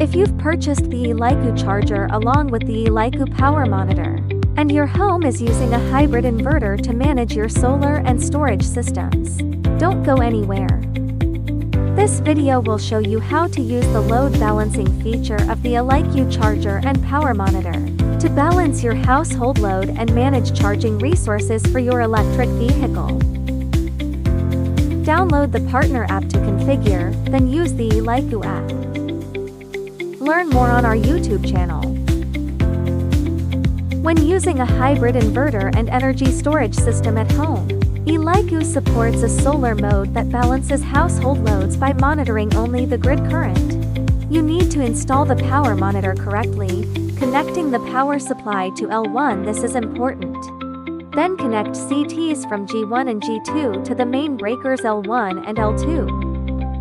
If you've purchased the ELECQ Charger along with the ELECQ Power Monitor, and your home is using a hybrid inverter to manage your solar and storage systems, don't go anywhere. This video will show you how to use the load balancing feature of the ELECQ Charger and Power Monitor to balance your household load and manage charging resources for your electric vehicle. Download the Partner app to configure, then use the ELECQ app. Learn more on our YouTube channel. When using a hybrid inverter and energy storage system at home, ELECQ supports a solar mode that balances household loads by monitoring only the grid current. You need to install the power monitor correctly, connecting the power supply to L1. This is important. Then connect CTs from G1 and G2 to the main breakers L1 and L2.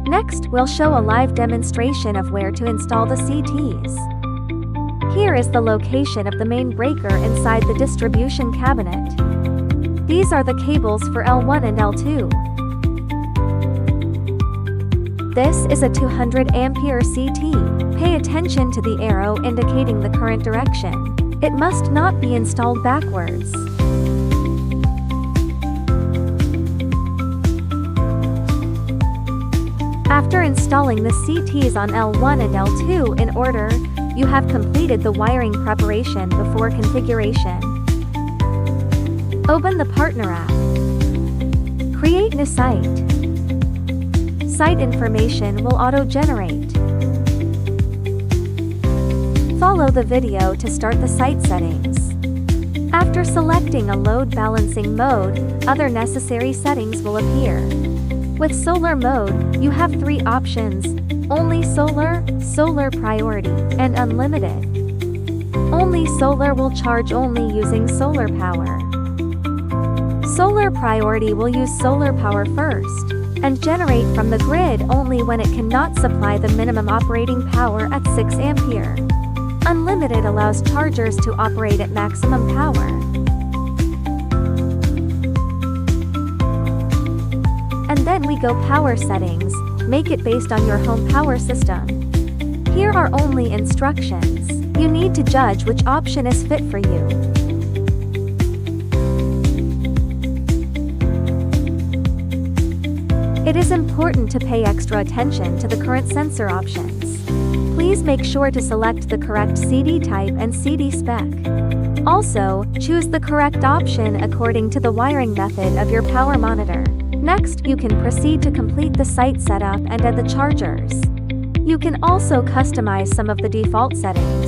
Next, we'll show a live demonstration of where to install the CTs. Here is the location of the main breaker inside the distribution cabinet. These are the cables for L1 and L2. This is a 200 ampere CT. Pay attention to the arrow indicating the current direction. It must not be installed backwards. After installing the CTs on L1 and L2 in order, you have completed the wiring preparation before configuration. Open the Partner app. Create new site. Site information will auto-generate. Follow the video to start the site settings. After selecting a load balancing mode, other necessary settings will appear. With solar mode, you have 3 options: only solar, solar priority, and unlimited. Only solar will charge only using solar power. Solar priority will use solar power first, and generate from the grid only when it cannot supply the minimum operating power at 6 ampere. Unlimited allows chargers to operate at maximum power. And then we go power settings, make it based on your home power system. Here are only instructions. You need to judge which option is fit for you. It is important to pay extra attention to the current sensor options. Please make sure to select the correct CD type and CD spec. Also, choose the correct option according to the wiring method of your power monitor. Next, you can proceed to complete the site setup and add the chargers. You can also customize some of the default settings.